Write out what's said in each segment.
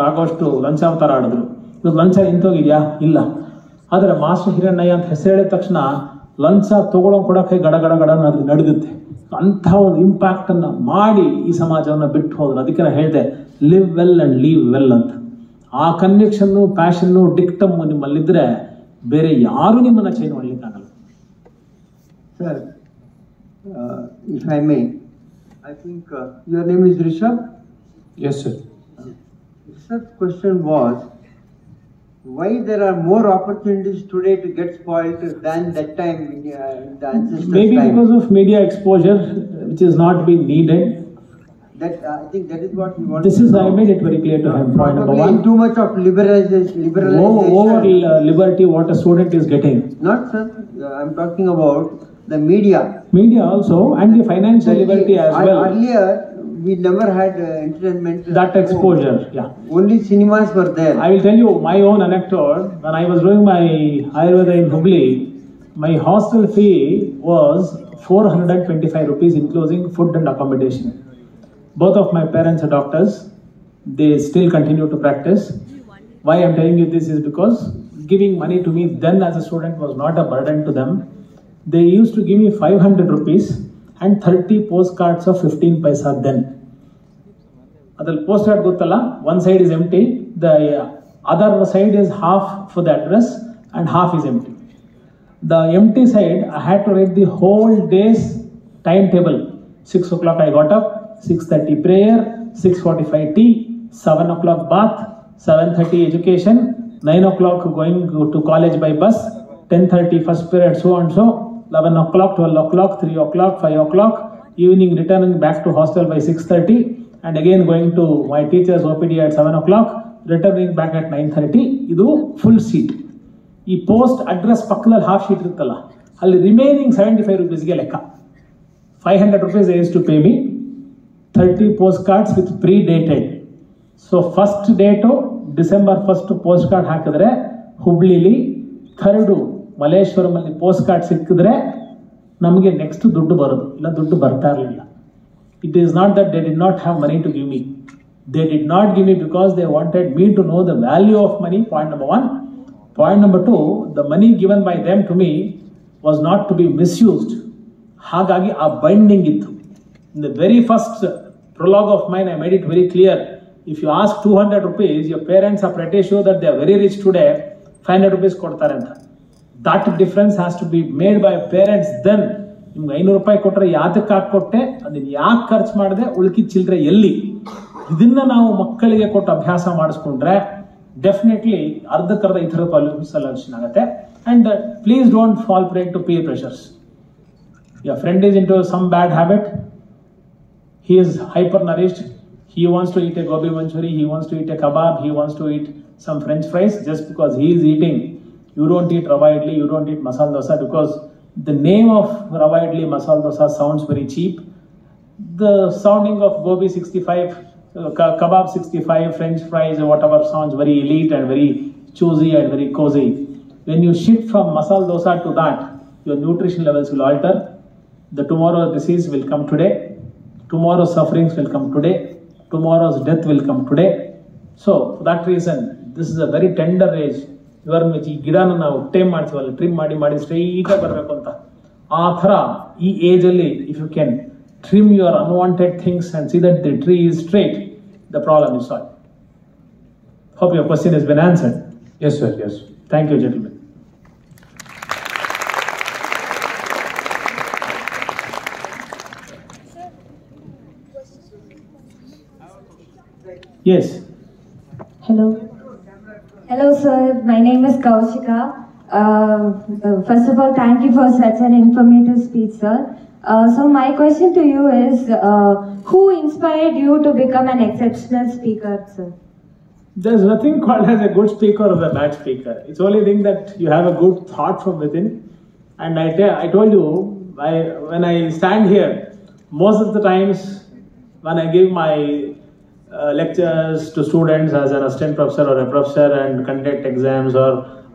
ಆಗೋಷ್ಟು ಲಂಚಾವತಾರ ಆಡಿದ್ರು. ಇವತ್ತು ಲಂಚ ನಿಂತೋಗಿದೆಯಾ? ಇಲ್ಲ. ಆದರೆ ಮಾಸ್ಟರ್ ಹಿರಣ್ಣಯ್ಯ ಅಂತ ಹೆಸರು ಹೇಳಿದ ತಕ್ಷಣ ಲಂಚ ತಗೊಳ್ಳೋ ಕೊಡೋಕ್ಕೆ ಗಡ ಗಡ ಗಡ ನಡುಗುತ್ತೆ. ಅಂಥ ಒಂದು ಇಂಪ್ಯಾಕ್ಟನ್ನು ಮಾಡಿ ಈ ಸಮಾಜವನ್ನು ಬಿಟ್ಟು ಹೋದ್ರು. ಅದಕ್ಕೆ ನಾನು ಹೇಳಿದೆ, live well and leave well ಅಂತ. ಆ ಕನ್ವಿಕ್ಷನ್ನು, ಪ್ಯಾಷನ್ನು, ಡಿಕ್ಟಮ್ಮು ನಿಮ್ಮಲ್ಲಿದ್ದರೆ ಬೇರೆ ಯಾರೂ ನಿಮ್ಮನ್ನು ಚೇಂಜ್ ಮಾಡಲಿಕ್ಕಾಗಲ್ಲ. Sir, if I may, I think your name is Rishabh? Yes, sir. Rishabh's question was, why there are more opportunities today to get spoiled than that time in the ancestors' Maybe time? because of media exposure, which is not being needed. That I think that is what we want. This is, I made it very clear to him. Point number one. Too much of liberalization. Over liberty, what a student is getting. Not, sir. I'm talking about the media. Media also, and the financial liberty as well. Earlier, we never had entertainment. That exposure, yeah. Only cinemas were there. I will tell you my own anecdote. When I was doing my Ayurveda in Hubli, my hostel fee was 425 rupees, including food and accommodation. Both of my parents are doctors. They still continue to practice. Why I am telling you this is because giving money to me then as a student was not a burden to them. They used to give me 500 rupees and 30 postcards of 15 paisa then. Adal postcard gottalla, one side is empty, the other side is half for the address and half is empty. The empty side, I had to write the whole day's timetable. 6 o'clock I got up, 6:30 prayer, 6:45 tea, 7 o'clock bath, 7:30 education, 9 o'clock going to college by bus, 10:30 first period so and so, 11 o'clock, 12 o'clock, 3 o'clock, 5 o'clock, evening returning back to hostel by 6:30 and again going to my teacher's OPD at 7 o'clock, returning back at 9:30. Idu full seat. Ee post address pakkadalli half sheet iruttalla, alli remaining 75 rupees ge lekka. 500 rupees they used to pay me, 30 postcards with pre-dated. So first date December 1st postcard ಹಾಕಿದ್ರೆ ಹುಬ್ಳಿಲಿ 3rd ಮಲೇಶ್ವರಮಲ್ಲಿ post card ಸಿಕ್ಕಿದ್ರೆ ನಮಗೆ next ದುಡ್ಡು ಬರೋದು, ಇಲ್ಲ ದುಡ್ಡು ಬರ್ತಾ ಇರಲಿಲ್ಲ. It is not that they did not have money to give me. They did not give me because they wanted me to know the value of money. Point number 1. Point number 2, the money given by them to me was not to be misused. ಹಾಗಾಗಿ ಆ binding ಇತ್ತು. In the very first prologue of mine, I made it very clear. If you ask 200 rupees, your parents are pretty sure that they are very rich today, 500 rupees ಕೊಡ್ತಾರೆ ಅಂತ. That difference has to be made by parents then. ನಿಮ್ಗೆ 500 ರೂಪಾಯಿ ಕೊಟ್ಟರೆ ಯಾತಕ್ಕೆ ಹಾಕೊಟ್ಟೆ, ಅದನ್ನ ಯಾಕೆ ಖರ್ಚು ಮಾಡಿದೆ, ಉಳ್ಕಿದ ಚಿಲ್ಲರೆ ಎಲ್ಲಿ, ಇದನ್ನ ನಾವು ಮಕ್ಕಳಿಗೆ ಕೊಟ್ಟು ಅಭ್ಯಾಸ ಮಾಡಿಸ್ಕೊಂಡ್ರೆ ಡೆಫಿನೆಟ್ಲಿ ಅರ್ಧಕ್ಕರ್ಧ ಈ ಥರದ ಸೊಲ್ಯೂಷನ್ ಆಗುತ್ತೆ. And please don't fall prey to peer pressures. your friend is into some bad habit, he is hyper nourished, he wants to eat a gobi manchuri, he wants to eat a kebab, he wants to eat some french fries. Just because he is eating, you don't eat rava idli, you don't eat masala dosa, because the name of rava idli, masala dosa sounds very cheap. The sounding of gobi 65, kebab 65, french fries or whatever sounds very elite and very choosy and very cozy. When you shift from masala dosa to that, your nutrition levels will alter. The tomorrow disease will come today. Tomorrow's sufferings will come today. Tomorrow's death will come today. So, for that reason, this is a very tender age. ಇವರನ್ನು ಈ ಗಿಡನ ನಾವು time ಮಾಡ್ತೀವಲ್ಲ, trim ಮಾಡಿ ಸ್ಟ್ರೈಟಾಗಿ ಬರಬೇಕು ಅಂತ. ಆ ಥರ ಈ ಏಜಲ್ಲಿ if you can trim your unwanted things and see that the tree is straight, the problem is solve. Hope your question is been answered. Yes, sir. Yes. Thank you, gentlemen. Yes. Hello. Hello, sir. My name is Kaushika. First of all, thank you for such an informative speech, sir. So my question to you is, who inspired you to become an exceptional speaker, sir? There's nothing called as a good speaker or a bad speaker. It's only thing that you have a good thought from within. And I told you, when I stand here, most of the times when I give my lectures to students as an assistant professor or a professor and conduct exams, or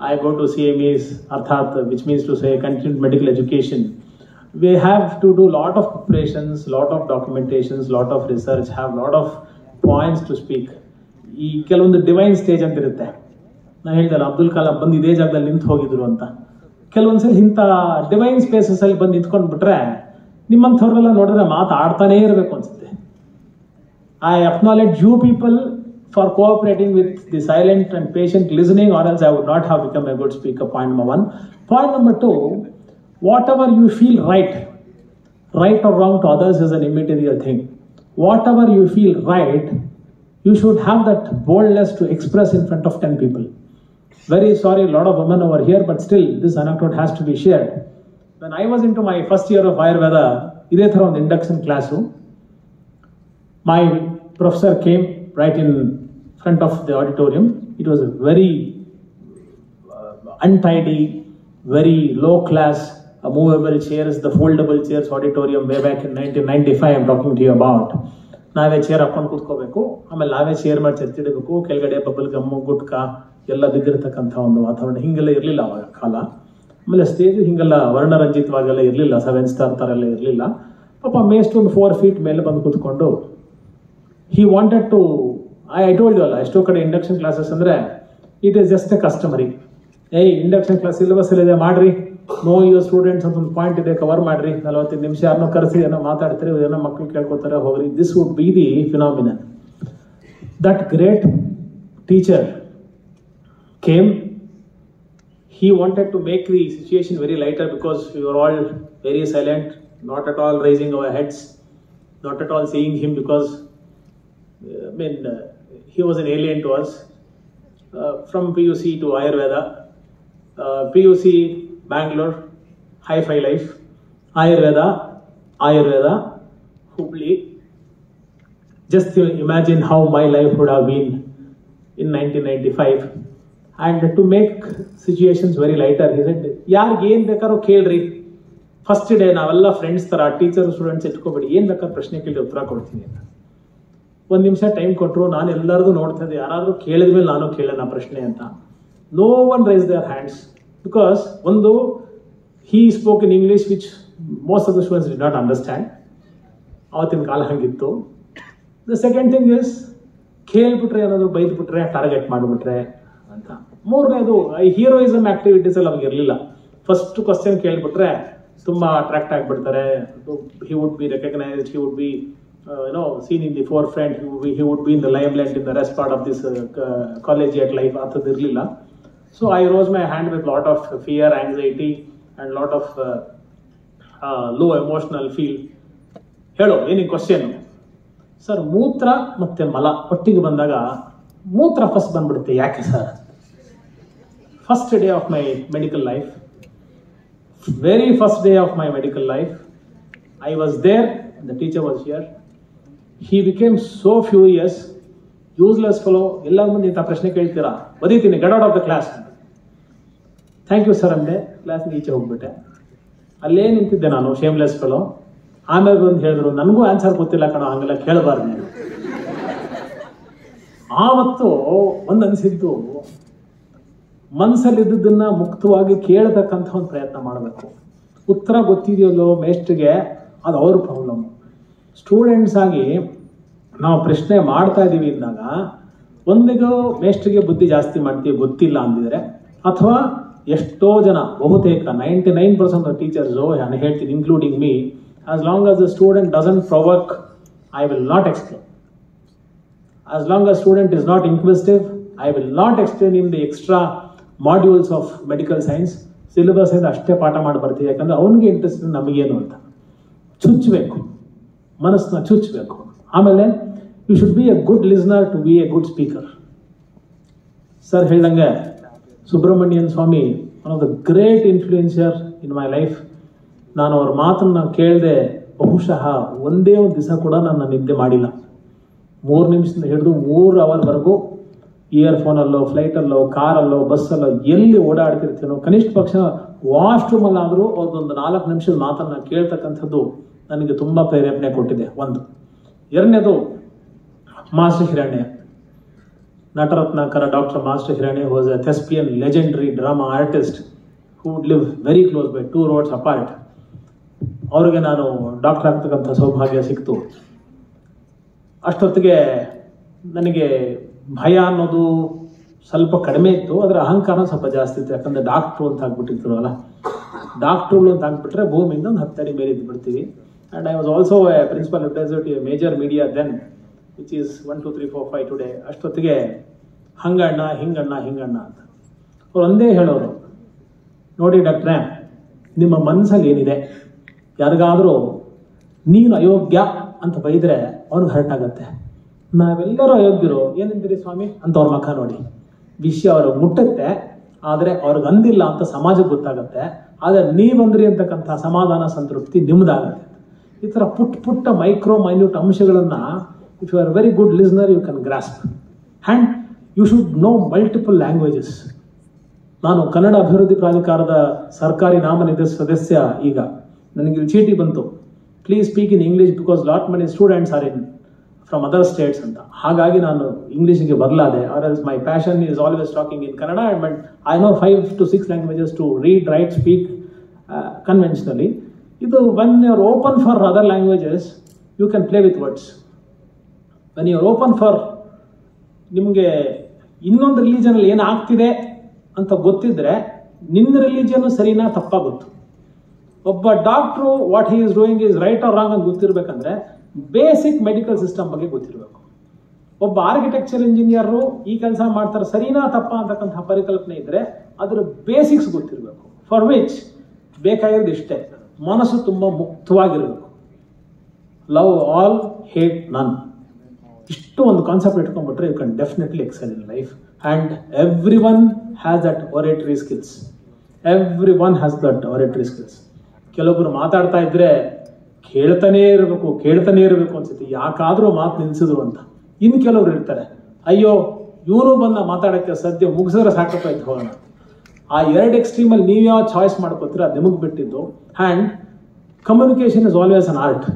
I go to CMEs, Arthat, which means to say continued medical education, we have to do lot of preparations, lot of documentations, lot of research, have lot of points to speak. ಈ ಕೆಲವೊಂದು divine stage ಅಂತ ಇರುತ್ತೆ. ನಾನು ಹೇಳ್ದಲ್ಲ ಅಬ್ದುಲ್ ಕಲಾಂ ಬಂದು ಇದೇ ಜಾಗದಲ್ಲಿ ನಿಂತು ಹೋಗಿದ್ರು ಅಂತ. ಕೆಲವೊಂದ್ಸಲಿ ಇಂಥ ಡಿವೈನ್ ಸ್ಪೇಸಸ್ ಅಲ್ಲಿ ಬಂದು ನಿಂತ್ಕೊಂಡು ಬಿಟ್ರೆ ನಿಮ್ಮಂಥವ್ರೆಲ್ಲ ನೋಡಿದ್ರೆ ಮಾತಾಡ್ತಾನೇ ಇರಬೇಕು ಅನ್ಸುತ್ತೆ. I acknowledge you people for cooperating with the silent and patient listening, or else I would not have become a good speaker. Point number 1. Point number 2, whatever you feel right or wrong to others is an immaterial thing. Whatever you feel right, you should have that boldness to express in front of 10 people. Very sorry, a lot of women over here, but still this anecdote has to be shared. When I was into my first year of Ayurveda, ide thara on induction class, my professor came right in front of the auditorium. It was a very untidy, very low class, movable chairs, the foldable chairs auditorium way back in 1995 I'm talking to you about. ನಾವೇ chair ಹಾಕೊಂಡು ಕೂತ್ಕೋಬೇಕು, ಆಮೇಲೆ ನಾವೇ chair ಮಾಡಿ ಚರ್ಚಿಡಬೇಕು, ಕೆಳಗಡೆ bubble gum gutka ಎಲ್ಲ ಬಿದ್ದಿರತಕ್ಕಂಥ ಒಂದು ವಾತಾವರಣ. ಹಿಂಗೆಲ್ಲ ಇರಲಿಲ್ಲ ಅವಾಗ ಕಾಲ. ಆಮೇಲೆ ಸ್ಟೇಜ್ ಹಿಂಗೆಲ್ಲ ವರ್ಣರಂಜಿತವಾಗೆಲ್ಲ ಇರಲಿಲ್ಲ, 7 ಸ್ಟಾರ್ ಥರ ಎಲ್ಲ ಇರಲಿಲ್ಲ. ಪಾಪ ಮೇಸ್ಟ್ ಒಂದು 4 feet ಮೇಲೆ ಬಂದು ಕೂತ್ಕೊಂಡು he wanted to, I told you ಅಲ್ಲ, ಎಷ್ಟೋ ಕಡೆ ಇಂಡಕ್ಷನ್ ಕ್ಲಾಸಸ್ ಅಂದರೆ it is just A customary. Induction class syllabus ಇದೆ ಮಾಡ್ರಿ, ನೋ ಯುವರ್ ಸ್ಟೂಡೆಂಟ್ಸ್ ಅಂತ ಒಂದು ಪಾಯಿಂಟ್ ಇದೆ, ಕವರ್ ಮಾಡ್ರಿ, 45 ನಿಮಿಷ ಯಾರನ್ನೋ ಕರೆಸಿ ಏನೋ ಮಾತಾಡ್ತಾರೆ, ಏನೋ ಮಕ್ಕಳು ಕೇಳ್ಕೊತಾರೆ, ಹೋಗ್ರಿ. This would be the phenomenon. That great teacher came. He wanted to make the situation very lighter because we were all very silent, not at all raising our heads, not at all seeing him because he was an alien to us. From PUC to Ayurveda, PUC Bangalore, hi-fi life, Ayurveda, Hubli. Just imagine how my life would have been in 1995. And to make situations very lighter, he said, ಯಾರಿಗೆ ಏನು ಬೇಕಾರೋ ಕೇಳ್ರಿ, first day ನಾವೆಲ್ಲ friends ಥರ, teacher students ಇಟ್ಕೋಬೇಡಿ, ಏನು ಬೇಕಾದ್ರೂ ಪ್ರಶ್ನೆ ಕೇಳಿ ಉತ್ತರ ಕೊಡ್ತೀನಿ ಅಂತ. 1 ನಿಮಿಷ ಟೈಮ್ ಕೊಟ್ಟರು. ನಾನು ಎಲ್ಲರದು ನೋಡ್ತಾ ಇದ್ದೆ, ಯಾರಾದರೂ ಕೇಳಿದ ಮೇಲೆ ನಾನು ಕೇಳೋಣ ಪ್ರಶ್ನೆ ಅಂತ. No one raise their hands because ಒಂದು, he spoke in English which most of the students did not understand. ಆವತ್ತಿನ ಕಾಲ ಹಂಗಿತ್ತು. ದ ಸೆಕೆಂಡ್ ಥಿಂಗ್ ಇಸ್, ಕೇಳ್ಬಿಟ್ರೆ ಏನಾದರೂ ಬೈದ್ಬಿಟ್ರೆ, ಟಾರ್ಗೆಟ್ ಮಾಡಿಬಿಟ್ರೆ ಅಂತ. ಮೂರನೇದು, ಈ ಹೀರೋಯಿಸಮ್ ಆಕ್ಟಿವಿಟೀಸ್ ಎಲ್ಲ ಅವ್ರಿಗೆ ಇರಲಿಲ್ಲ. ಫಸ್ಟ್ ಕ್ವಶನ್ ಕೇಳ್ಬಿಟ್ರೆ ತುಂಬ ಅಟ್ರಾಕ್ಟ್ ಆಗಿಬಿಡ್ತಾರೆ. He would be recognised, he would be seen in the forefront, he would be in the limelight in the rest part of this collegiate life. Antad irlilla. So I rose my hand with lot of fear, anxiety and lot of low emotional feel. Hello, any question? Sir, ಮೂತ್ರ ಮತ್ತೆ ಮಲ ಒಟ್ಟಿಗೆ ಬಂದಾಗ ಮೂತ್ರ first ಬಂದ್ಬಿಡುತ್ತೆ, ಯಾಕೆ sir? First day of my medical life, very first day of my medical life, I was there, the teacher was here. He became so furious, useless fellow, ಎಲ್ಲರ ಮುಂದೆ ಇಂಥ ಪ್ರಶ್ನೆ ಕೇಳ್ತೀರಾ, ಬರೀತೀನಿ, get out of the class. Thank you sir ಅಂದೆ. Class ಈಚೆ ಹೋಗ್ಬಿಟ್ಟೆ. ಅಲ್ಲೇ ನಿಂತಿದ್ದೆ ನಾನು, ಶೇಮ್ಲೆಸ್ ಫೆಲೋ. ಆಮೇಲೆ ಬಂದು ಹೇಳಿದ್ರು, ನನಗೂ ಆನ್ಸರ್ ಗೊತ್ತಿಲ್ಲ ಕಣೋ, ಹಂಗೆಲ್ಲ ಕೇಳಬಾರ್ದು ನೀನು. ಆವತ್ತು ಒಂದು ಅನಿಸಿದ್ದು, ಮನಸ್ಸಲ್ಲಿದ್ದದನ್ನ ಮುಕ್ತವಾಗಿ ಕೇಳತಕ್ಕಂಥ ಒಂದು ಪ್ರಯತ್ನ ಮಾಡಬೇಕು. ಉತ್ತರ ಗೊತ್ತಿದೆಯಲ್ಲೋ ಮೇಸ್ಟ್ರಿಗೆ, ಅದು ಅವ್ರ ಪ್ರಾಬ್ಲಮ್. ಸ್ಟೂಡೆಂಟ್ಸ್ ಆಗಿ ನಾವು ಪ್ರಶ್ನೆ ಮಾಡ್ತಾ ಇದ್ದೀವಿ ಅಂದಾಗ ಒಂದಿಗೂ ಮೇಸ್ಟ್ರಿಗೆ ಬುದ್ಧಿ ಜಾಸ್ತಿ ಮಾಡ್ತೀವಿ ಗೊತ್ತಿಲ್ಲ ಅಂದಿದ್ರೆ, ಅಥವಾ ಎಷ್ಟೋ ಜನ, ಬಹುತೇಕ 99% ಆಫ್ ಟೀಚರ್ಸು, ನಾನು ಹೇಳ್ತೀನಿ including me, as long as the student doesn't provoke, I will not explain. As long as student is not inquisitive, I will not explain in the extra modules of medical science. Syllabus ಇಂದ ಅಷ್ಟೇ ಪಾಠ ಮಾಡಿ ಬರ್ತೀವಿ, ಯಾಕಂದ್ರೆ ಅವನಿಗೆ interest ನಮಗೇನು ಅಂತ. ಚುಚ್ಚಬೇಕು, ಮನಸ್ಸನ್ನ ಚುಚ್ಚಬೇಕು. ಆಮೇಲೆ you should be a good listener to be a good speaker. Sir ಹೇಳ್ದಂಗೆ Subramanian Swamy, one of the great influencer in my life. ನಾನು ಅವ್ರ ಮಾತನ್ನ ಕೇಳದೆ ಬಹುಶಃ ಒಂದೇ ಒಂದು ದಿವಸ ಕೂಡ ನಾನು ನಿದ್ದೆ ಮಾಡಿಲ್ಲ. 3 ನಿಮಿಷದಿಂದ ಹಿಡಿದು 3 ಅವರ್ವರೆಗೂ ಇಯರ್ಫೋನಲ್ಲೋ, ಫ್ಲೈಟಲ್ಲೋ, ಕಾರಲ್ಲೋ, ಬಸ್ಸಲ್ಲೋ ಎಲ್ಲಿ ಓಡಾಡ್ತಿರ್ತೀನೋ, ಕನಿಷ್ಠ ಪಕ್ಷ ವಾಶ್ರೂಮಲ್ಲಾದರೂ ಅವ್ರದ್ದೊಂದು 4 ನಿಮಿಷದ ಮಾತನ್ನ ಕೇಳ್ತಕ್ಕಂಥದ್ದು ನನಗೆ ತುಂಬ ಪ್ರೇರೇಪಣೆ ಕೊಟ್ಟಿದೆ. ಒಂದು. ಎರಡನೇದು, ಮಾಸ್ಟರ್ ಹಿರಣ್ಯ, ನಟರತ್ನಾಕರ doctor master Hirannaiah was a thespian legendary drama artist who would live very close by 2 roads apart. ಅವ್ರಿಗೆ ನಾನು ಡಾಕ್ಟರ್ ಆಗ್ತಕ್ಕಂಥ ಸೌಭಾಗ್ಯ ಸಿಕ್ತು. ಅಷ್ಟೊತ್ತಿಗೆ ನನಗೆ ಭಯ ಅನ್ನೋದು ಸ್ವಲ್ಪ ಕಡಿಮೆ ಇತ್ತು, ಅದರ ಅಹಂಕಾರ ಸ್ವಲ್ಪ ಜಾಸ್ತಿ ಇತ್ತು. ಯಾಕಂದರೆ ಡಾಕ್ಟ್ರು ಅಂತ ಆಗ್ಬಿಟ್ಟಿದ್ರು ಅಲ್ಲ, ಡಾಕ್ಟ್ರುಗಳು ಅಂತ ಆಗ್ಬಿಟ್ರೆ ಭೂಮಿಯಿಂದ ಒಂದು 10 ಅಡಿ ಮೇಲೆ ಇದ್ಬಿಡ್ತೀವಿ. And I was also a principal adviser to a major media then, which is 1 2 3 4 5 today. ಅಷ್ಟೊತ್ತಿಗೆ ಹಂಗಣ್ಣ ಹಿಂಗಣ್ಣ ಹಿಂಗಣ್ಣ ಅಂತ ಅವ್ರು ಒಂದೇ ಹೇಳೋರು, ನೋಡಿ ಡಾಕ್ಟ್ರೇ, ನಿಮ್ಮ ಮನಸ್ಸಲ್ಲಿ ಏನಿದೆ, ಯಾರಿಗಾದರೂ ನೀನು ಅಯೋಗ್ಯ ಅಂತ ಬೈದರೆ ಅವ್ನಿಗೆ ಹರ್ಟ್ ಆಗುತ್ತೆ. ನಾವೆಲ್ಲರೂ ಅಯೋಗ್ಯರು, ಏನಂತೀರಿ ಸ್ವಾಮಿ ಅಂತ ಅವ್ರ ಮುಖ ನೋಡಿ. ವಿಷಯ ಅವ್ರಿಗೆ ಮುಟ್ಟುತ್ತೆ, ಆದರೆ ಅವ್ರಿಗೆ ಅಂದಿಲ್ಲ ಅಂತ ಸಮಾಜಕ್ಕೆ ಗೊತ್ತಾಗುತ್ತೆ. ಆದರೆ ನೀವಂದ್ರಿ ಅಂತಕ್ಕಂಥ ಸಮಾಧಾನ ಸಂತೃಪ್ತಿ ನಿಮ್ದಾಗುತ್ತೆ. ಈ ಥರ ಪುಟ್ಟ ಮೈಕ್ರೋ ಮೈನ್ಯೂಟ್ ಅಂಶಗಳನ್ನು if you are very good listener you can grasp. And you should know multiple languages. ನಾನು ಕನ್ನಡ ಅಭಿವೃದ್ಧಿ ಪ್ರಾಧಿಕಾರದ ಸರ್ಕಾರಿ ನಾಮನಿರ್ದೇಶಿತ ಸದಸ್ಯ. ಈಗ ನನಗೆ ಇಲ್ಲಿ ಚೀಟಿ ಬಂತು, please speak in English because lot many students are in from other states ಅಂತ. ಹಾಗಾಗಿ ನಾನು ಇಂಗ್ಲೀಷಿಗೆ ಬರಲಾದೆ. Or else my passion is always talking in Kannada. And I know 5 to 6 languages to read, write, speak conventionally. ಇದು when you are open for other languages you can play with words. When you are open for, ನಿಮಗೆ ಇನ್ನೊಂದು ರಿಲಿಜನಲ್ಲಿ ಏನಾಗ್ತಿದೆ ಅಂತ ಗೊತ್ತಿದ್ರೆ ನಿನ್ನ religion ಸರಿನಾ ತಪ್ಪಾಗುತ್ತು. ಒಬ್ಬ doctor what he is doing is right or wrong ಅಂತ ಗೊತ್ತಿರಬೇಕಂದ್ರೆ ಬೇಸಿಕ್ ಮೆಡಿಕಲ್ ಸಿಸ್ಟಮ್ ಬಗ್ಗೆ ಗೊತ್ತಿರಬೇಕು. ಒಬ್ಬ ಆರ್ಕಿಟೆಕ್ಚರ್ ಇಂಜಿನಿಯರು ಈ ಕೆಲಸ ಮಾಡ್ತಾರೆ ಸರಿನಾ ತಪ್ಪಾ ಅಂತಕ್ಕಂಥ ಪರಿಕಲ್ಪನೆ ಇದ್ದರೆ ಅದರ ಬೇಸಿಕ್ಸ್ ಗೊತ್ತಿರಬೇಕು. ಫಾರ್ ವಿಚ್ ಬೇಕಾಗಿರೋದು ಇಷ್ಟೇ, ಮನಸ್ಸು ತುಂಬ ಮುಕ್ತವಾಗಿರಬೇಕು. Love all, hate none. ಇಷ್ಟು ಒಂದು ಕಾನ್ಸೆಪ್ಟ್ ಇಟ್ಕೊಂಡ್ಬಿಟ್ರೆ you can definitely excel in life. And every one has that oratory skills. Every one has that oratory skills. ಕೆಲವೊಬ್ಬರು ಮಾತಾಡ್ತಾ ಇದ್ರೆ ಕೇಳ್ತಾನೇ ಇರಬೇಕು ಅನ್ಸುತ್ತೆ, ಯಾಕಾದರೂ ಮಾತು ನಿಲ್ಸಿದ್ರು ಅಂತ. ಇನ್ನು ಕೆಲವರು ಇರ್ತಾರೆ, ಅಯ್ಯೋ ಇವನು ಬಂದ ಮಾತಾಡೋಕ್ಕೆ ಸದ್ಯ ಮುಗಿಸಿದ್ರೆ ಸಾಕಪ್ಪ ಇತ್ತು ಹೋಗೋಣ. ಆ 2 ಎಕ್ಸ್ಟ್ರೀಮಲ್ಲಿ ನೀವು ಯಾವ ಚಾಯ್ಸ್ ಮಾಡ್ಕೋತೀರ ಅದು ನಿಮಗೆ ಬಿಟ್ಟಿದ್ದು. And communication is always an art.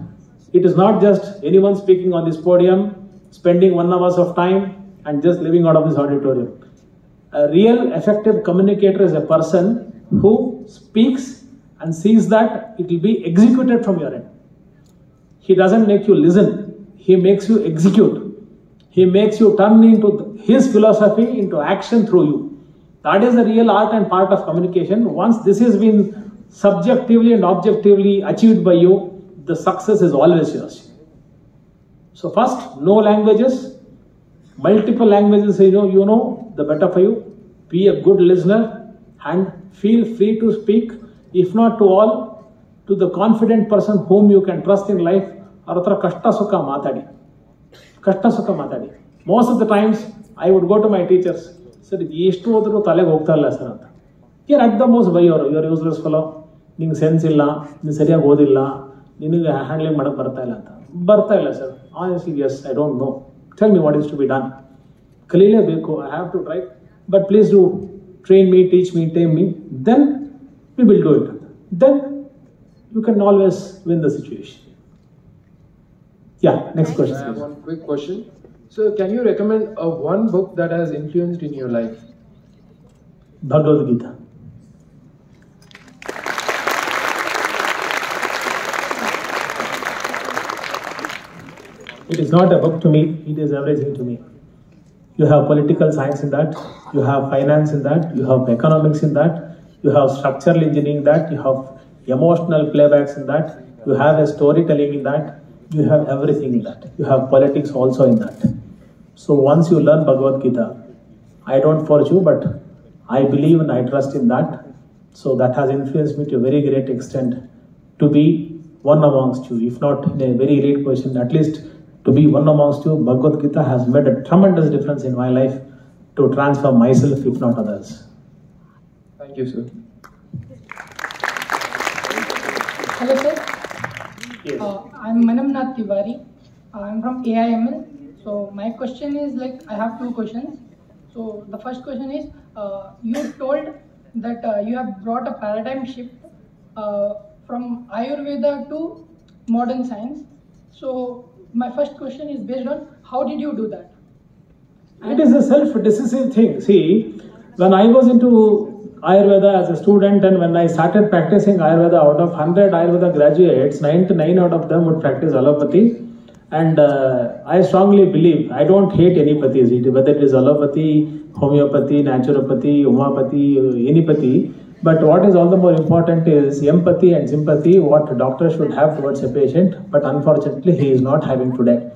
It is not just any one speaking on this podium, spending 1 hour of time and just living out of this auditorium. A real effective communicator is a person who speaks and sees that it will be executed from your end. He doesn't make you listen, he makes you execute. He makes you turn into his philosophy into action through you. That is the real art and part of communication. Once this has been subjectively and objectively achieved by you, the success is always yours. So first, know languages, multiple languages you know, the better for you. Be a good listener and feel free to speak, if not to all, to the confident person whom you can trust in life. ಅವ್ರ ಹತ್ರ ಕಷ್ಟ ಸುಖ ಮಾತಾಡಿ. Most of the times I would go to my teachers, sir ಎಷ್ಟು ಹೋದ್ರೂ ತಲೆಗೆ ಹೋಗ್ತಾ ಇಲ್ಲ ಸರ್ ಅಂತ. ಯರ್ ಅಟ್ ದ ಮೋಸ್ಟ್ ಬೈ ಅವರು, ಯುವರ್ ಯೂಸ್ಲೆಸ್ ಫೆಲೋ, ನಿಂಗೆ ಸೆನ್ಸ್ ಇಲ್ಲ, ನೀನು ಸರಿಯಾಗಿ ಓದಿಲ್ಲ, ನಿನಗೆ ಹ್ಯಾಂಡ್ಲಿಂಗ್ ಮಾಡೋಕ್ಕೆ ಬರ್ತಾ ಇಲ್ಲ sir. Honestly, yes, I don't know. Tell me what is to be done. ಕಲೀಲೇಬೇಕು, I have to try. But please do train me, teach me, tame me. Then we will do it. Then you can always win the situation. Yeah, next question. I have one quick question. So, can you recommend one book that has influenced in your life? Bhagavad Gita. It is not a book to me, it is everything to me. You have political science in that, you have finance in that, you have economics in that, you have structural engineering in that, you have emotional playbacks in that, you have a storytelling in that, you have everything in that. You have politics also in that. So once you learn Bhagavad Gita, I don't force you, but I believe and I trust in that. So that has influenced me to a very great extent to be one amongst you, if not in a very elite position, at least to be one amongst you. Bhagavad Gita has made a tremendous difference in my life to transform myself, if not others. Thank you, sir. Hello, sir. Yes. I'm Manamnath Tiwari. I'm from AIML. So my question is I have 2 questions. So the first question is, you told that you have brought a paradigm shift from Ayurveda to modern science. So my first question is based on how did you do that? It is a self-decisive thing. See, when I was into Ayurveda as a student and when I started practicing Ayurveda, out of 100 Ayurveda graduates, 99 out of them would practice allopathy And I strongly believe, I don't hate anypathies, whether it is allopathy, homeopathy, naturopathy, homeopathy, anypathy. But what is all the more important is empathy and sympathy, what a doctor should have towards a patient, but unfortunately he is not having today.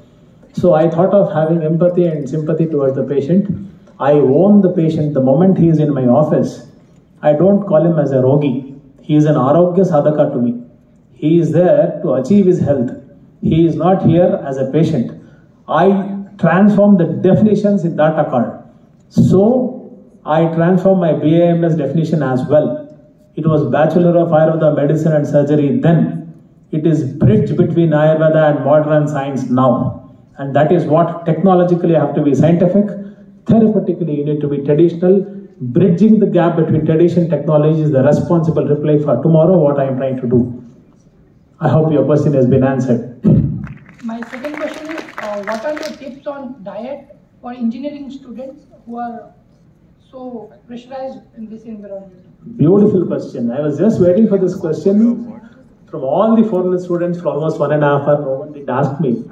So I thought of having empathy and sympathy towards the patient. I own the patient the moment he is in my office. I don't call him as a rogi. He is an arogya sadhaka to me. He is there to achieve his health. He is not here as a patient. I transform the definitions in that accord. So I transform my BAMS definition as well. It was Bachelor of Ayurveda Medicine and Surgery then. It is bridge between Ayurveda and modern science now. And that is what technologically have to be scientific, therapeutically you need to be traditional. Bridging the gap between tradition and technology is the responsible reply for tomorrow, what I am trying to do. I hope your question has been answered. My second question is, what are your tips on diet for engineering students who are so pressurized in this environment? Beautiful question. I was just waiting for this question from all the foreign students for almost 1.5 hours. No one did ask me.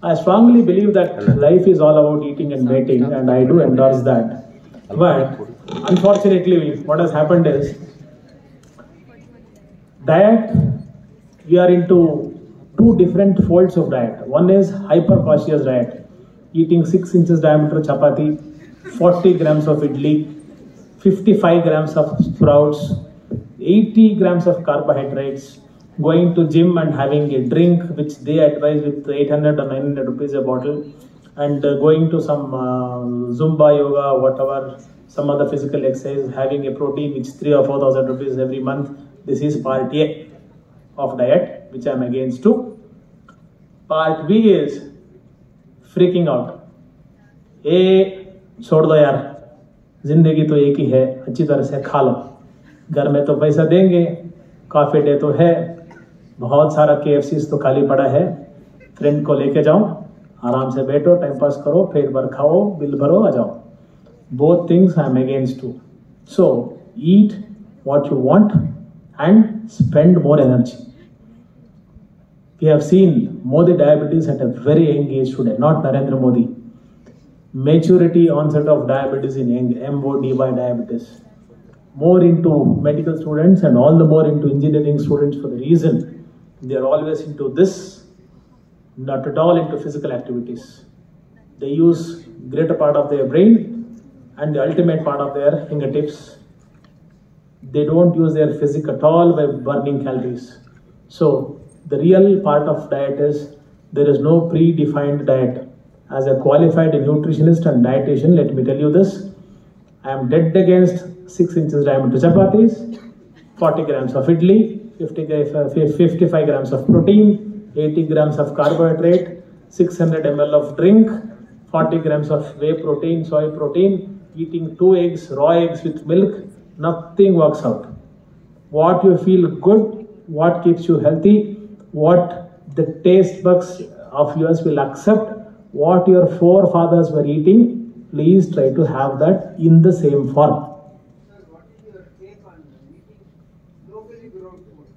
I strongly believe that life is all about eating and mating, and I do endorse that. But unfortunately, what has happened is, diet, we are into two different folds of diet. One is hyper-cautious diet, eating 6 inches diameter chapati, 40 grams of idli, 55 grams of sprouts, 80 grams of carbohydrates, going to gym and having a drink which they advise with 800 or 900 rupees a bottle, and going to some Zumba yoga, whatever, some other physical exercise, having a protein which 3,000 or 4,000 rupees every month. This is part A of diet, which I am against too. Part B is freaking out. छोड़ दो यार, जिंदगी तो एक ही है, अच्छी तरह से खा लो, घर में तो पैसा देंगे, काफी डे तो है, बहुत सारा KFC तो खाली पड़ा है, फ्रेंड को लेके जाओ, आराम से बैठो, टाइम पास करो, पेट भर खाओ, बिल भरो, आ जाओ. Both things I am against too. So eat what you want and spend more energy. We have seen Modi diabetes at a very young age today, not Narendra Modi. Maturity onset of diabetes in young, MODY diabetes. More into medical students and all the more into engineering students for the reason they are always into this, not at all into physical activities. They use greater part of their brain and the ultimate part of their fingertips. They don't use their physique at all by burning calories. So the real part of diet is, there is no predefined diet. As a qualified nutritionist and dietitian, let me tell you this, I am dead against 6 inches diameter chapatis, 40 grams of idli, 55 grams of protein, 80 grams of carbohydrate, 600 ml of drink, 40 grams of whey protein, soy protein, eating 2 eggs, raw eggs with milk. Nothing works out. What you feel good, what keeps you healthy, what the taste buds of yours will accept, what your forefathers were eating, please try to have that in the same form. Sir, what is your take on eating locally grown food?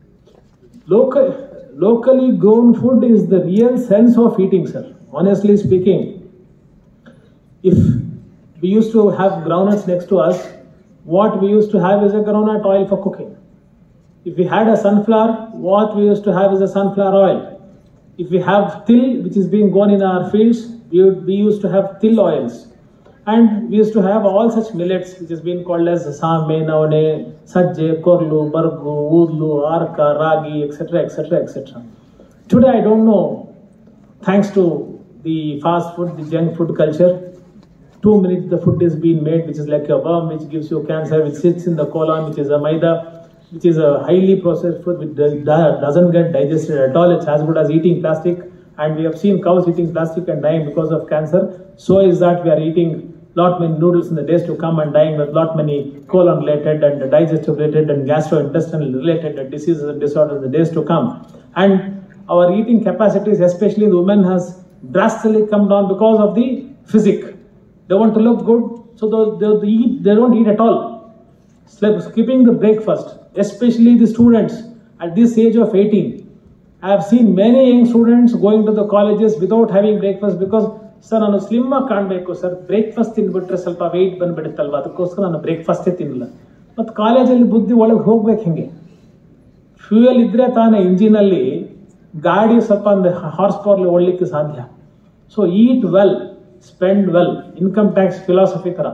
Locally grown food is the real sense of eating, sir. Honestly speaking, if we used to have groundnuts next to us, what we used to have is a groundnut oil for cooking. If we had a sunflower, what we used to have is a sunflower oil. If we have till, which is being grown in our fields, we used to have till oils. And we used to have all such millets, which has been called as same, naone, sajje, korlu, bargu, udlu, arka, ragi, etc., etc., etc. Today, I don't know, thanks to the fast food, the junk food culture, 2 minutes the food is being made, which is like a worm, which gives you cancer, which sits in the colon, which is a maida, which is a highly processed food, which doesn't get digested at all. It's as good as eating plastic. And we have seen cows eating plastic and dying because of cancer. So is that we are eating lot many noodles in the days to come and dying with lot many colon related and digestive related and gastrointestinal related diseases and disorders in the days to come. And our eating capacities, especially in women, has drastically come down because of the physique. They want to look good, so they don't eat at all. Skipping the breakfast, especially the students at this age of 18. I have seen many young students going to the colleges without having breakfast because sir ನಾನು slim ಆಗಿ ಕಾಣಬೇಕು sir, breakfast ತಿಂದ್ಬಿಟ್ರೆ ಸ್ವಲ್ಪ weight ಬಂದ್ಬಿಡುತ್ತಲ್ವ, ಅದಕ್ಕೋಸ್ಕರ ನಾನು ಬ್ರೇಕ್ಫಾಸ್ಟೇ ತಿನ್ನಲ್ಲ. ಮತ್ತು ಕಾಲೇಜಲ್ಲಿ ಬುದ್ಧಿ ಒಳಗೆ ಹೋಗ್ಬೇಕು. ಹೆಂಗೆ ಫ್ಯೂಯಲ್ ಇದ್ರೆ ತಾನೇ ಇಂಜಿನಲ್ಲಿ ಗಾಡಿ ಸ್ವಲ್ಪ ಒಂದು ಹಾರ್ಸ್ ಪವರ್ಲಿ ಓಡಲಿಕ್ಕೆ ಸಾಧ್ಯ. ಸೊ ಈಟ್ well, spend well. Income tax philosophy ಥರ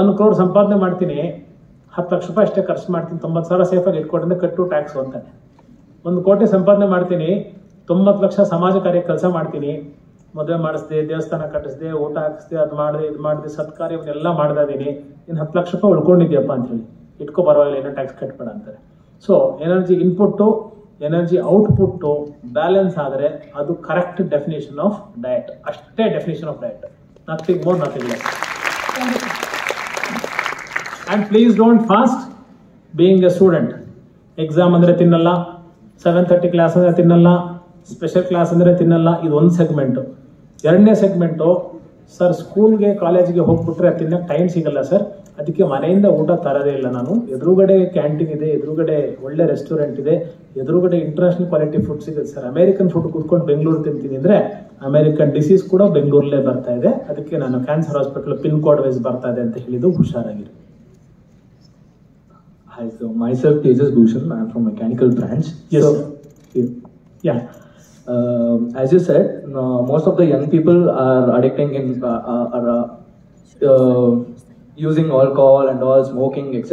1 crore ಸಂಪಾದನೆ ಮಾಡ್ತೀನಿ, 10 ಲಕ್ಷ ರೂಪಾಯಿ ಅಷ್ಟೇ ಖರ್ಚು ಮಾಡ್ತೀನಿ, 90,000 ಸೇಫಾಗಿ ಇಟ್ಕೊಟ್ಟಿಂದ ಕಟ್ಟು ಟ್ಯಾಕ್ಸ್ ಅಂತಾನೆ. 1 ಕೋಟಿ ಸಂಪಾದನೆ ಮಾಡ್ತೀನಿ, 90 ಲಕ್ಷ ಸಮಾಜ ಕಾರ್ಯ ಕೆಲಸ ಮಾಡ್ತೀನಿ, ಮದುವೆ ಮಾಡಿಸ್ದೆ, ದೇವಸ್ಥಾನ ಕಟ್ಟಿಸ್ದೆ, ಊಟ ಹಾಕಿಸ್ದೆ, ಅದು ಮಾಡಿದೆ, ಇದು ಮಾಡಿದೆ, ಸತ್ಕಾರ್ಯ ಇವನ್ನೆಲ್ಲ ಮಾಡ್ತಾ ಇದ್ದೀನಿ, ಇನ್ನು 10 ಲಕ್ಷ ರೂಪಾಯಿ ಉಳ್ಕೊಂಡಿದ್ಯಪ್ಪ ಅಂತ ಹೇಳಿ ಇಟ್ಕೋ, ಪರವಾಗಿಲ್ಲ, ಏನೋ ಟ್ಯಾಕ್ಸ್ ಕಟ್ಬೇಡ ಅಂತಾರೆ. So energy input energy output balance ಆದರೆ ಅದು ಕರೆಕ್ಟ್ ಡೆಫಿನೇಷನ್ ಆಫ್ ಡಯಟ್. ಅಷ್ಟೇ definition of diet, nothing more, nothing less. And please don't fast being A student. Exam ಅಂದರೆ ತಿನ್ನಲ್ಲ, 7:30 ಕ್ಲಾಸ್ ಅಂದರೆ ತಿನ್ನಲ್ಲ, ಸ್ಪೆಷಲ್ ಕ್ಲಾಸ್ ಅಂದರೆ ತಿನ್ನಲ್ಲ. ಇದು ಒಂದು ಸೆಗ್ಮೆಂಟು. ಎರಡನೇ ಸೆಗ್ಮೆಂಟು, ಸರ್ ಸ್ಕೂಲ್ಗೆ ಕಾಲೇಜಿಗೆ ಹೋಗ್ಬಿಟ್ರೆ ತಿನ್ನಕ್ಕೆ ಟೈಮ್ ಸಿಗಲ್ಲ ಸರ್, ಅದಕ್ಕೆ ಮನೆಯಿಂದ ಊಟ ತರೋದೇ ಇಲ್ಲ ನಾನು. ಎದುರುಗಡೆ ಕ್ಯಾಂಟೀನ್ ಇದೆ, ಎದುರುಗಡೆ ಒಳ್ಳೆ ರೆಸ್ಟೋರೆಂಟ್ ಇದೆ, ಎದುರುಗಡೆ ಇಂಟರ್ನ್ಯಾಷನಲ್ ಕ್ವಾಲಿಟಿ ಫುಡ್ ಸಿಗುತ್ತೆ ಸರ್. ಅಮೇರಿಕನ್ ಫುಡ್ ಕೂತ್ಕೊಂಡು ಬೆಂಗಳೂರು ತಿಂತೀನಿ ಅಂದರೆ ಅಮೇರಿಕನ್ ಡಿಸೀಸ್ ಕೂಡ ಬೆಂಗಳೂರಲ್ಲೇ ಬರ್ತಾ ಇದೆ, ಅದಕ್ಕೆ ನಾನು cancer hospital pin code wise ಬರ್ತಾ ಇದೆ ಅಂತ ಹೇಳಿದ್ದು, ಹುಷಾರಾಗಿರಿ. Hi, so myself Tejas Bhushan. I am from mechanical branch. Yes. So, yeah. As you said, most of the young people are addicting in using alcohol and all, smoking, etc.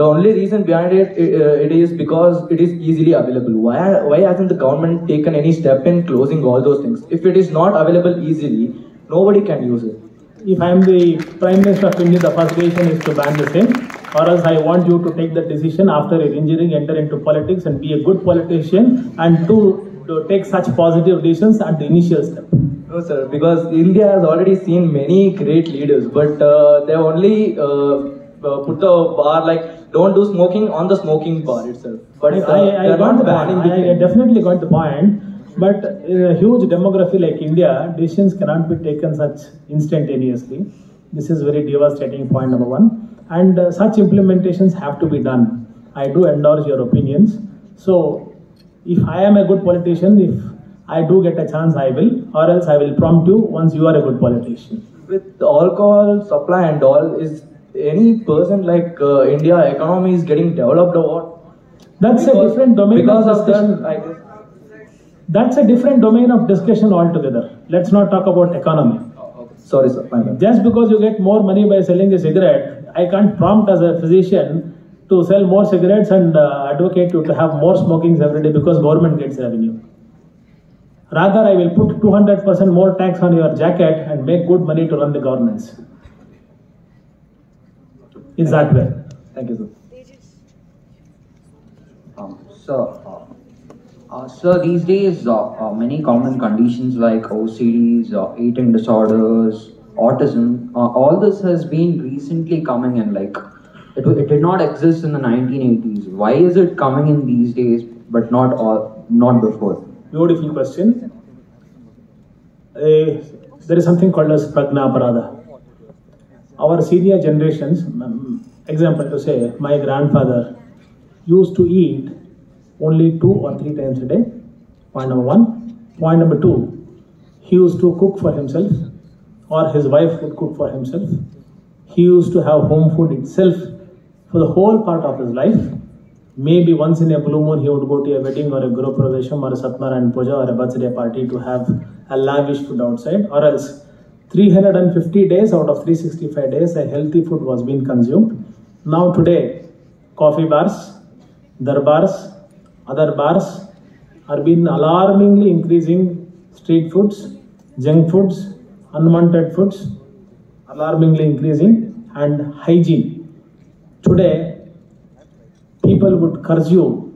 The only reason behind it is because it is easily available. Why hasn't the government taken any step in closing all those things? If it is not available easily, nobody can use it. If I am the Prime Minister of India, the first decision is to ban the same, or else I want you to take that decision after your engineering, enter into politics and be a good politician, and to take such positive decisions at the initial step. No sir, because India has already seen many great leaders, but they only put the bar like don't do smoking on the smoking bar itself. But I got the point. I definitely got the point. But in a huge demography like India, decisions cannot be taken such instantaneously. This is very devastating, point number 1. And such implementations have to be done. I do endorse your opinions. So, if I am a good politician, if I do get a chance, I will, or else I will prompt you once you are a good politician. With the alcohol supply and all, is any person like India economy is getting developed or what? That's a different domain. Because of them, I guess. That's a different domain of discussion altogether. Let's not talk about economy. Okay. Sorry, sir. My bad. Just because you get more money by selling a cigarette, I can't prompt as a physician to sell more cigarettes and advocate you to have more smokings every day because government gets revenue. Rather, I will put 200% more tax on your jacket and make good money to run the governments. It's that way. Thank you, sir. Sir, these days, many common conditions like OCDs, eating disorders, autism, all this has been recently coming in. Like, it did not exist in the 1980s. Why is it coming in these days, but not before? Beautiful question. There is something called as prajna parada. Our senior generations, example to say, my grandfather used to eat only 2 or 3 times a day. Point number 1. Point number 2, he used to cook for himself, or his wife would cook for himself. He used to have home food itself for the whole part of his life. Maybe once in a blue moon he would go to a wedding or a Guru Pravesham or a Satnarayan Puja or a birthday party to have a lavish food outside, or else 350 days out of 365 days a healthy food was being consumed. Now today, coffee bars, darbars, other bars are being alarmingly increasing. Street foods, junk foods, unwanted foods, alarmingly increasing, and hygiene. Today, people would curse you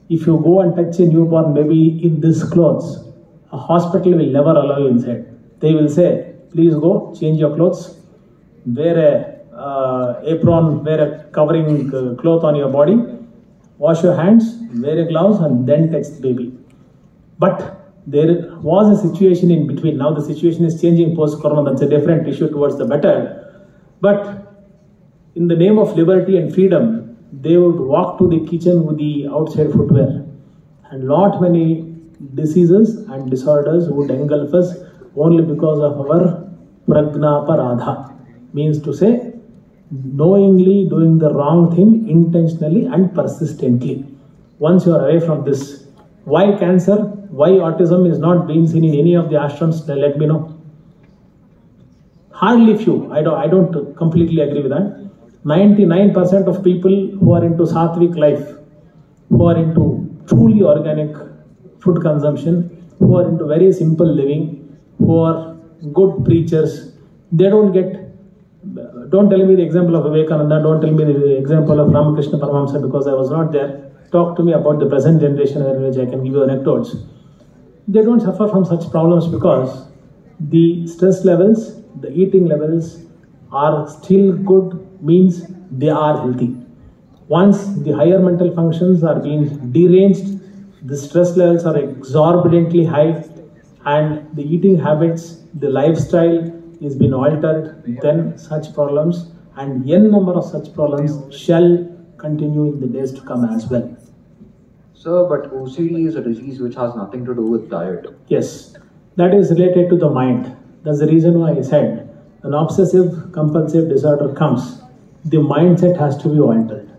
if you go and touch a newborn baby in this clothes. A hospital will never allow you inside. They will say, please go, change your clothes, wear a apron, wear a covering cloth on your body, wash your hands, wear a gloves, and then touch the baby. But there was a situation in between. Now the situation is changing post-corona. That's a different issue towards the better. But in the name of liberty and freedom, they would walk to the kitchen with the outside footwear and lot many diseases and disorders would engulf us only because of our prajnaparadha, means to say knowingly doing the wrong thing intentionally and persistently. Once you are away from this, why cancer, why autism is not being seen in any of the ashrams, let me know. Hardly few. I don't completely agree with that. 99% of people who are into sattvic life, who are into truly organic food consumption, who are into very simple living, who are good preachers, they don't get. Don't tell me the example of Vivekananda, don't tell me the example of Ramakrishna Paramahamsa because I was not there. Talk to me about the present generation in which I can give you anecdotes. They don't suffer from such problems because the stress levels, the eating levels are still good, means they are healthy. Once the higher mental functions are being deranged, the stress levels are exorbitantly high, and the eating habits, the lifestyle is being altered, then such problems and n number of such problems shall continue in the days to come as well. Sir, but OCD is a disease which has nothing to do with diet. Yes, that is related to the mind. That's the reason why I said an obsessive compulsive disorder comes, the mindset has to be altered.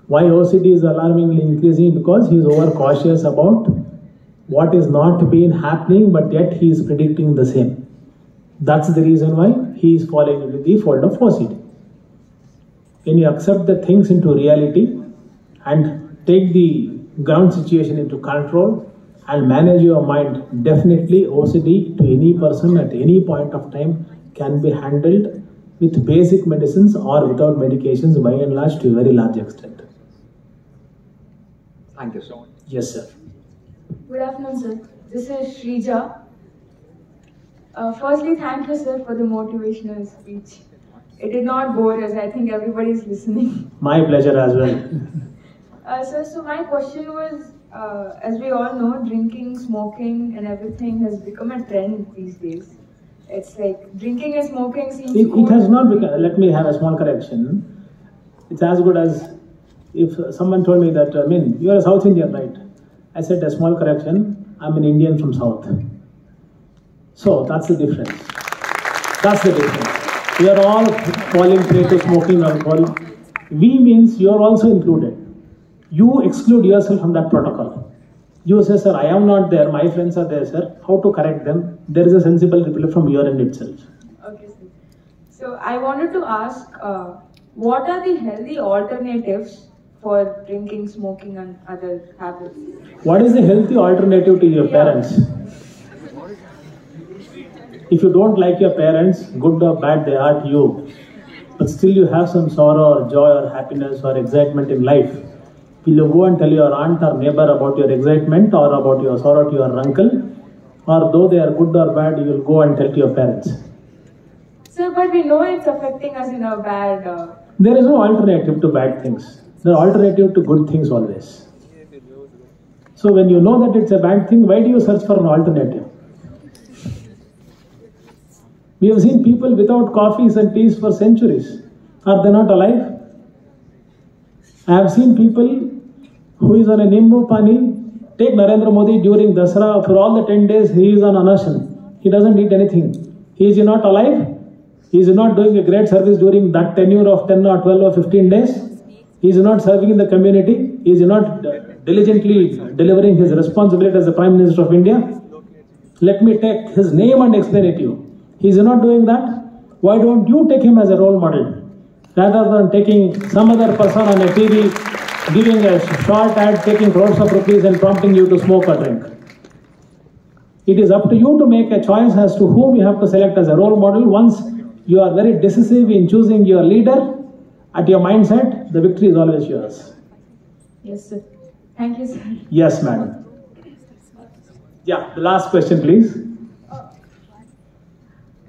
Why OCD is alarmingly increasing? Because he is overcautious about what is not been happening, but yet he is predicting the same. That's the reason why he is falling into the fold of OCD. When you accept the things into reality and take the ground situation into control and manage your mind, definitely OCD to any person at any point of time can be handled with basic medicines or without medications by and large to a very large extent. Thank you, sir. Yes, sir. Good afternoon, sir. This is Shrija. Firstly, thank you, sir, for the motivational speech. It did not bore us. I think everybody is listening. My pleasure as well. Sir, so my question was, as we all know, drinking, smoking and everything has become a trend these days. It's like drinking and smoking seems It has not become, let me have a small correction. It's as good as if someone told me that, you are a South Indian, right? I said a small correction, I'm an Indian from South. So that's the difference. That's the difference. We are all falling prey to smoking alcohol. We means you are also included. You exclude yourself from that protocol. You say, sir, I am not there, my friends are there, sir. How to correct them? There is a sensible reply from your end itself. Okay, sir. So I wanted to ask, what are the healthy alternatives for drinking, smoking and other habits? What is the healthy alternative to your parents? If you don't like your parents, good or bad they are to you, but still you have some sorrow or joy or happiness or excitement in life, will you go and tell your aunt or neighbor about your excitement or about your sorrow to your uncle? Or though they are good or bad, you will go and tell to your parents? Sir, but we know it's affecting us in a bad... There is no alternative to bad things. There are alternative to good things always. So when you know that it's a bad thing, why do you search for an alternative? We have seen people without coffees and teas for centuries. Are they not alive? I have seen people who is on a Nimbu Pani. Take Narendra Modi during Dasara, for all the 10 days he is on anashan. He doesn't eat anything. He is not alive. He is not doing a great service during that tenure of 10 or 12 or 15 days. He is not serving in the community. He is not diligently delivering his responsibility as the Prime Minister of India. Let me take his name and explain it to you. He is not doing that. Why don't you take him as a role model? Rather than taking some other person on a TV, giving a short ad, taking crores of rupees and prompting you to smoke or drink. It is up to you to make a choice as to whom you have to select as a role model. Once you are very decisive in choosing your leader, at your mindset, the victory is always yours. Yes, sir. Thank you, sir. Yes, madam. Yeah, the last question, please.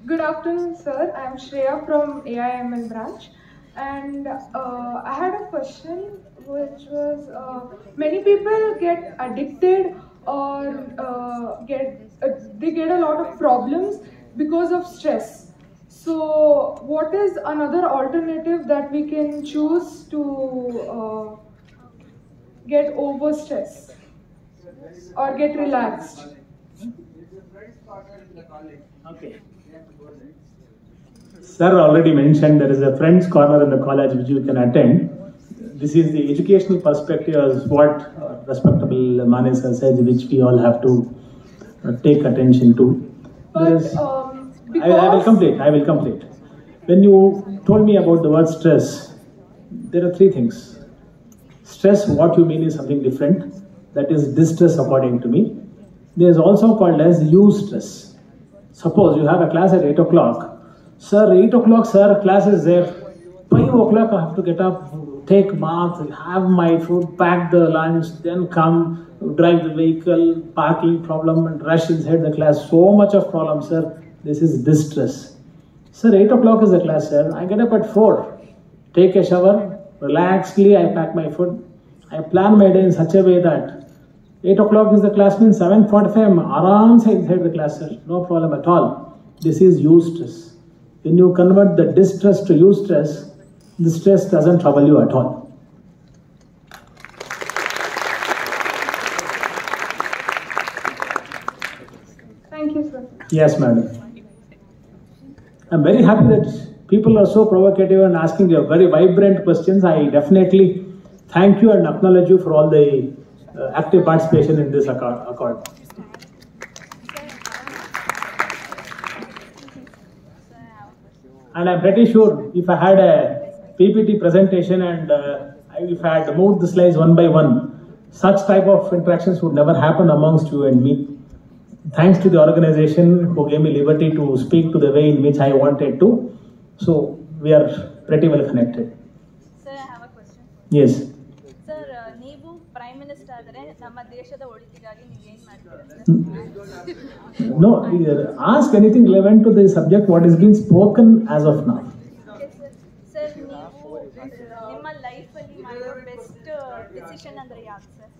Good afternoon, sir. I am Shreya from AIML branch, and I had a question which was, many people get addicted or they get a lot of problems because of stress. So what is another alternative that we can choose to get over stress? or get relaxed? Okay. Sir already mentioned there is a friends corner in the college which you can attend. This is the educational perspective as what respectable Manesar says, which we all have to take attention to. But, I will complete. When you told me about the word stress, there are three things. Stress, what you mean is something different. That is distress according to me. There is also called as eustress. Suppose you have a class at 8 o'clock. Sir, 8 o'clock, sir, class is there. 5 o'clock I have to get up, take bath, have my food, pack the lunch, then come, drive the vehicle, parking problem and rush inside the class. So much of problem, sir. This is distress. Sir, 8 o'clock is the class, sir. I get up at 4. Take a shower, relaxedly I pack my food. I plan my day in such a way that 8 o'clock is the class means 7:45 I am aram se inside the class, sir. No problem at all. This is eustress. When you convert the distress to eustress, the stress doesn't trouble you at all. Thank you, sir. Yes, madam. I'm very happy that people are so provocative and asking you very vibrant questions. I definitely thank you and acknowledge you for all the active participation in this accord. And I'm pretty sure if I had a PPT presentation and if I had moved the slides one by one, such type of interactions would never happen amongst you and me. Thanks to the organization who gave me liberty to speak to the way in which I wanted to. So we are pretty well connected. Sir, I have a question. Yes. Sir, ನೀವು Prime Minister ಆದರೆ ನಮ್ಮ ದೇಶದ ಒಳಿತಿಗಾಗಿ ನೀವು ಏನು ಮಾಡ್ತೀರಾ? No, ask anything relevant to the subject what is being spoken as of now. Sir, ನೀವು ನಿಮ್ಮ ಲೈಫಲ್ಲಿ ಮಾಡಿರೋ ಬೆಸ್ಟ್ ಡಿಸಿಷನ್ ಅಂದರೆ ಯಾವುದು ಸರ್?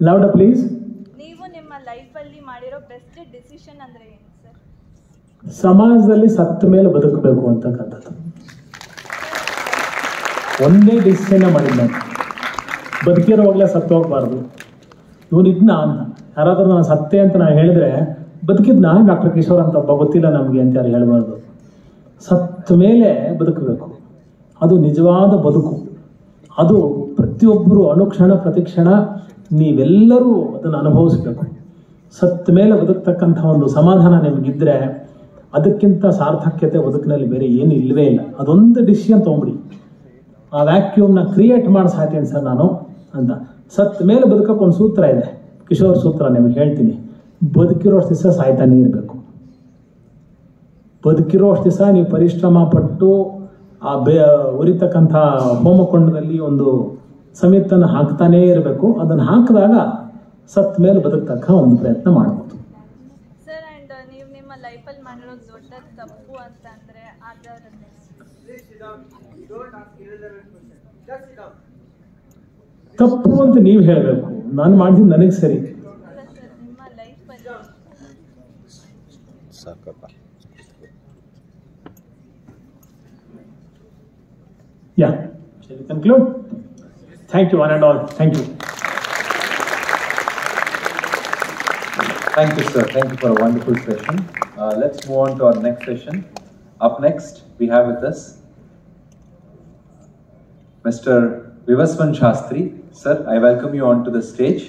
Louder please. ನೀವು ನಿಮ್ಮ ಲೈಫಲ್ಲಿ ಮಾಡಿರೋ ಬೆಸ್ಟ್ ಡಿಸಿಷನ್ ಅಂದರೆ ಏನು ಸರ್? ಸಮಾಜದಲ್ಲಿ ಸತ್ತ ಮೇಲೆ ಬದುಕಬೇಕು ಅಂತಕ್ಕಂಥದ್ದು ಒಂದೇ ಡಿಸಿಷನ್ ಮಾಡಿದ್ದ. ಬದುಕಿರೋವಾಗಲೇ ಸತ್ತು ಹೋಗ್ಬಾರ್ದು. ಇವನಿದ್ನ ಅಂತ ಯಾರಾದ್ರೂ ನಾನು ಸತ್ತೆ ಅಂತ ನಾನು ಹೇಳಿದ್ರೆ ಬದುಕಿದ್ನ ಡಾಕ್ಟರ್ ಕಿಶೋರ್ ಅಂತ ಒಬ್ಬ ಗೊತ್ತಿಲ್ಲ ನಮಗೆ ಅಂತ ಯಾರು ಹೇಳ್ಬಾರ್ದು. ಸತ್ತ ಮೇಲೆ ಬದುಕಬೇಕು, ಅದು ನಿಜವಾದ ಬದುಕು. ಅದು ಪ್ರತಿಯೊಬ್ಬರು ಅನುಕ್ಷಣ ಪ್ರತಿಕ್ಷಣ ನೀವೆಲ್ಲರೂ ಅದನ್ನು ಅನುಭವಿಸ್ಬೇಕು. ಸತ್ತ ಮೇಲೆ ಬದುಕ್ತಕ್ಕಂಥ ಒಂದು ಸಮಾಧಾನ ನಿಮಗಿದ್ರೆ ಅದಕ್ಕಿಂತ ಸಾರ್ಥಕ್ಯತೆ ಬದುಕಿನಲ್ಲಿ ಬೇರೆ ಏನು ಇಲ್ಲವೇ ಇಲ್ಲ. ಅದೊಂದು ಡಿಸಿಷನ್ ತೊಗೊಂಬಿಡಿ. ಆ ವ್ಯಾಕ್ಯೂಮ್ನ ಕ್ರಿಯೇಟ್ ಮಾಡಿ ಸಾಯ್ತೇನೆ ಸರ್ ನಾನು ಅಂತ. ಸತ್ತ ಮೇಲೆ ಬದುಕಕ್ಕೆ ಒಂದು ಸೂತ್ರ ಇದೆ, ಕಿಶೋರ್ ಸೂತ್ರ, ನಿಮಗೆ ಹೇಳ್ತೀನಿ. ಬದುಕಿರೋಷ್ಟು ದಿವಸ ಸಾಯ್ತಾನೆ ಇರಬೇಕು. ಬದುಕಿರೋಷ್ಟು ದಿವಸ ನೀವು ಪರಿಶ್ರಮ ಪಟ್ಟು ಆ ಉರಿತಕ್ಕಂಥ ಹೋಮಕೊಂಡದಲ್ಲಿ ಒಂದು ಸಮಿತನ್ನು ಹಾಕ್ತಾನೇ ಇರಬೇಕು. ಅದನ್ನು ಹಾಕಿದಾಗ ಸತ್ತ ಮೇಲೆ ಬದುಕ್ತಕ್ಕ ಒಂದು ಪ್ರಯತ್ನ ಮಾಡ್ಬೋದು. ಸರ್, ಅಂಡ್ ನೀವು ನಿಮ್ಮ ಲೈಫಲ್ಲಿ ಮಾಡಿರೋ ದೊಡ್ಡ ತಪ್ಪು ಅಂತ ಅಂದರೆ ತಪ್ಪು ಅಂತ ನೀವು ಹೇಳಬೇಕು. ನಾನು ಮಾಡಿದ್ದು ನನಗೆ ಸರಿ. ನಿಮ್ಮ ಲೈಫಲ್ಲಿ Yeah. Shall we conclude? Thank you one and all. Thank you. Thank you, sir. Thank you for a wonderful session. Let's move on to our next session. Up next, we have with us Mr. Vivaswan Shastri. Sir, I welcome you onto the stage.